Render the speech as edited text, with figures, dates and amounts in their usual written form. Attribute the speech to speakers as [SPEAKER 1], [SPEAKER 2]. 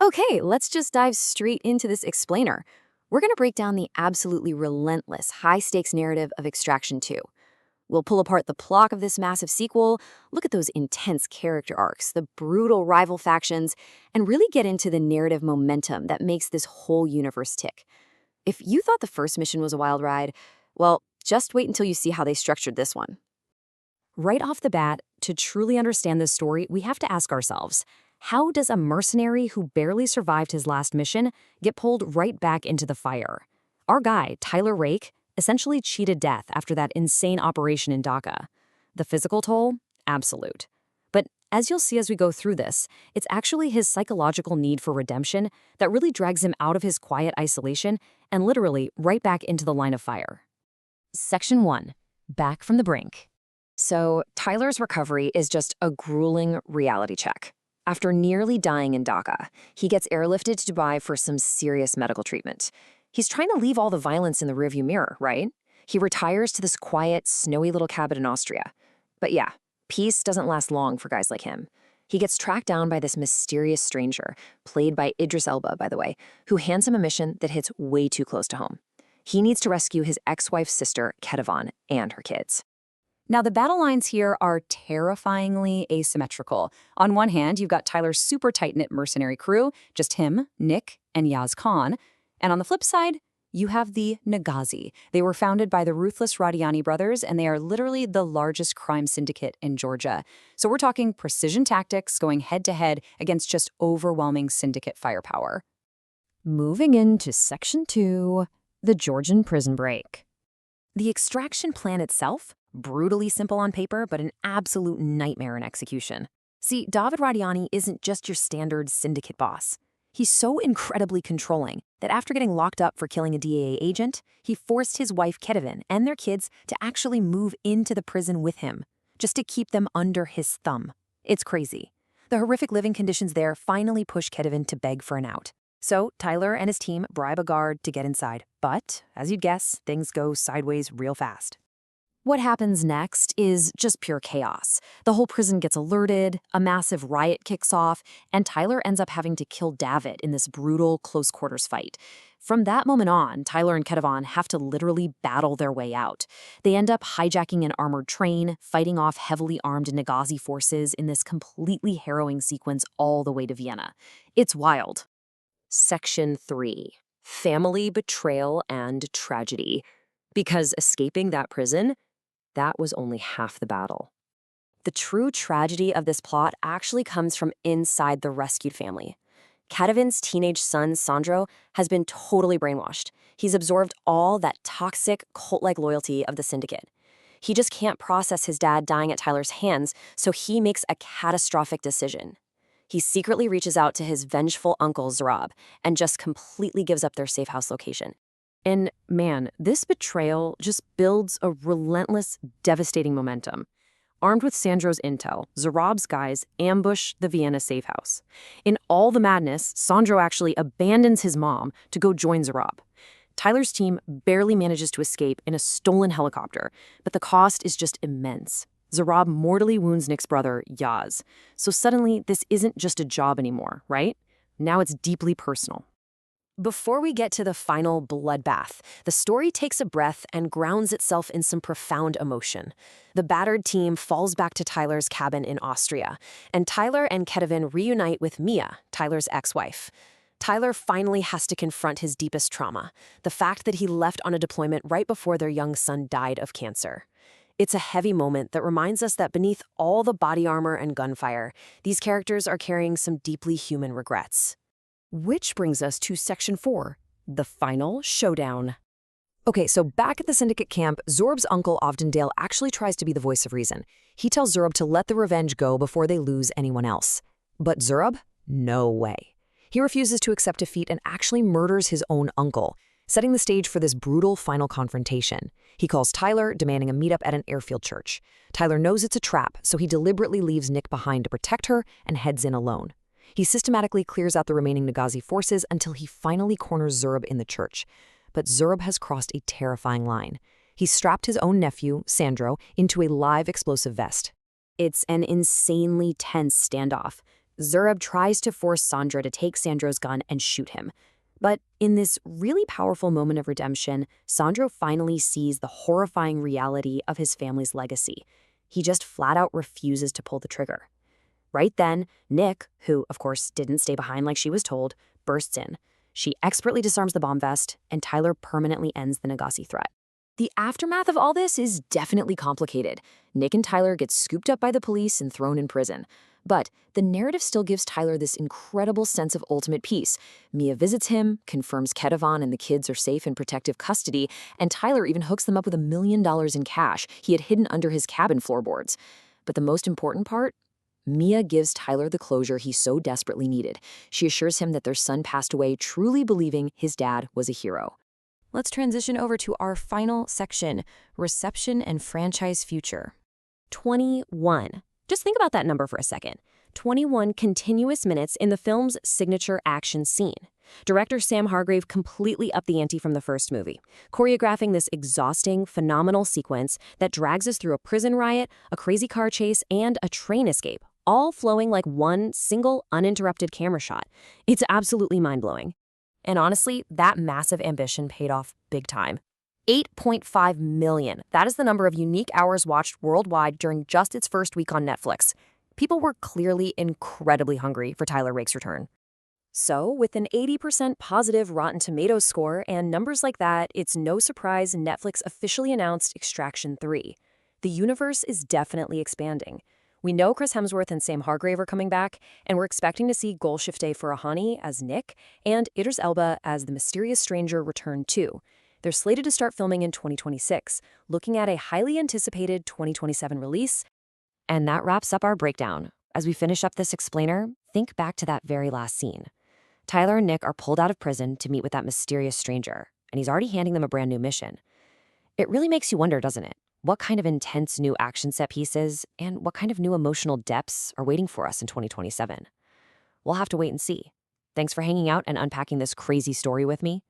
[SPEAKER 1] Okay, let's just dive straight into this explainer. We're going to break down the absolutely relentless, high-stakes narrative of Extraction 2. We'll pull apart the plot of this massive sequel, look at those intense character arcs, the brutal rival factions, and really get into the narrative momentum that makes this whole universe tick. If you thought the first mission was a wild ride, well, just wait until you see how they structured this one. Right off the bat, to truly understand this story, we have to ask ourselves, how does a mercenary who barely survived his last mission get pulled right back into the fire? Our guy, Tyler Rake, essentially cheated death after that insane operation in Dhaka. The physical toll? Absolute. But as you'll see as we go through this, it's actually his psychological need for redemption that really drags him out of his quiet isolation and literally right back into the line of fire. Section 1. Back from the brink. So, Tyler's recovery is just a grueling reality check. After nearly dying in Dhaka, he gets airlifted to Dubai for some serious medical treatment. He's trying to leave all the violence in the rearview mirror, right? He retires to this quiet, snowy little cabin in Austria. But yeah, peace doesn't last long for guys like him. He gets tracked down by this mysterious stranger, played by Idris Elba, by the way, who hands him a mission that hits way too close to home. He needs to rescue his ex-wife's sister, Ketevan, and her kids. Now, the battle lines here are terrifyingly asymmetrical. On one hand, you've got Tyler's super tight-knit mercenary crew, just him, Nick, and Yaz Khan. And on the flip side, you have the Nagazi. They were founded by the ruthless Radiani brothers, and they are literally the largest crime syndicate in Georgia. So we're talking precision tactics going head-to-head against just overwhelming syndicate firepower. Moving into Section 2, the Georgian prison break. The extraction plan itself? Brutally simple on paper, but an absolute nightmare in execution. See, David Radiani isn't just your standard syndicate boss. He's so incredibly controlling that after getting locked up for killing a DAA agent, he forced his wife Ketevan and their kids to actually move into the prison with him, just to keep them under his thumb. It's crazy. The horrific living conditions there finally push Ketevan to beg for an out. So Tyler and his team bribe a guard to get inside. But, as you'd guess, things go sideways real fast. What happens next is just pure chaos. The whole prison gets alerted, a massive riot kicks off, and Tyler ends up having to kill David in this brutal close-quarters fight. From that moment on, Tyler and Ketevan have to literally battle their way out. They end up hijacking an armored train, fighting off heavily armed Nagazi forces in this completely harrowing sequence all the way to Vienna. It's wild. Section 3. Family betrayal and tragedy. Because escaping that prison, that was only half the battle. The true tragedy of this plot actually comes from inside the rescued family. Ketevan's teenage son, Sandro, has been totally brainwashed. He's absorbed all that toxic, cult-like loyalty of the syndicate. He just can't process his dad dying at Tyler's hands, so he makes a catastrophic decision. He secretly reaches out to his vengeful uncle, Zurab, and just completely gives up their safe house location. And man, this betrayal just builds a relentless, devastating momentum. Armed with Sandro's intel, Zurab's guys ambush the Vienna safe house. In all the madness, Sandro actually abandons his mom to go join Zurab. Tyler's team barely manages to escape in a stolen helicopter, but the cost is just immense. Zurab mortally wounds Nick's brother, Yaz. So suddenly, this isn't just a job anymore, right? Now it's deeply personal. Before we get to the final bloodbath, the story takes a breath and grounds itself in some profound emotion. The battered team falls back to Tyler's cabin in Austria, and Tyler and Ketevan reunite with Mia, Tyler's ex-wife. Tyler finally has to confront his deepest trauma, the fact that he left on a deployment right before their young son died of cancer. It's a heavy moment that reminds us that beneath all the body armor and gunfire, these characters are carrying some deeply human regrets. Which brings us to Section 4, the final showdown. Okay, so back at the Syndicate camp, Zurab's uncle Ovdendale actually tries to be the voice of reason. He tells Zurab to let the revenge go before they lose anyone else. But Zurab? No way. He refuses to accept defeat and actually murders his own uncle, setting the stage for this brutal final confrontation. He calls Tyler, demanding a meetup at an airfield church. Tyler knows it's a trap, so he deliberately leaves Nick behind to protect her and heads in alone. He systematically clears out the remaining Nagazi forces until he finally corners Zurab in the church. But Zurab has crossed a terrifying line. He's strapped his own nephew, Sandro, into a live explosive vest. It's an insanely tense standoff. Zurab tries to force Sandra to take Sandro's gun and shoot him. But in this really powerful moment of redemption, Sandro finally sees the horrifying reality of his family's legacy. He just flat out refuses to pull the trigger. Right then, Nick, who, of course, didn't stay behind like she was told, bursts in. She expertly disarms the bomb vest, and Tyler permanently ends the Nagasi threat. The aftermath of all this is definitely complicated. Nick and Tyler get scooped up by the police and thrown in prison. But the narrative still gives Tyler this incredible sense of ultimate peace. Mia visits him, confirms Kedavan and the kids are safe in protective custody, and Tyler even hooks them up with $1 million in cash he had hidden under his cabin floorboards. But the most important part? Mia gives Tyler the closure he so desperately needed. She assures him that their son passed away truly believing his dad was a hero. Let's transition over to our final section, reception and franchise future. 21. Just think about that number for a second. 21 continuous minutes in the film's signature action scene. Director Sam Hargrave completely upped the ante from the first movie, choreographing this exhausting, phenomenal sequence that drags us through a prison riot, a crazy car chase, and a train escape, all flowing like one single, uninterrupted camera shot. It's absolutely mind-blowing. And honestly, that massive ambition paid off big time. 8.5 million. That is the number of unique hours watched worldwide during just its first week on Netflix. People were clearly incredibly hungry for Tyler Rake's return. So, with an 80% positive Rotten Tomatoes score and numbers like that, it's no surprise Netflix officially announced Extraction 3. The universe is definitely expanding. We know Chris Hemsworth and Sam Hargrave are coming back, and we're expecting to see Golshifteh Farahani as Nick and Idris Elba as the mysterious stranger return too. They're slated to start filming in 2026, looking at a highly anticipated 2027 release. And that wraps up our breakdown. As we finish up this explainer, think back to that very last scene. Tyler and Nick are pulled out of prison to meet with that mysterious stranger, and he's already handing them a brand new mission. It really makes you wonder, doesn't it? What kind of intense new action set pieces and what kind of new emotional depths are waiting for us in 2027? We'll have to wait and see. Thanks for hanging out and unpacking this crazy story with me.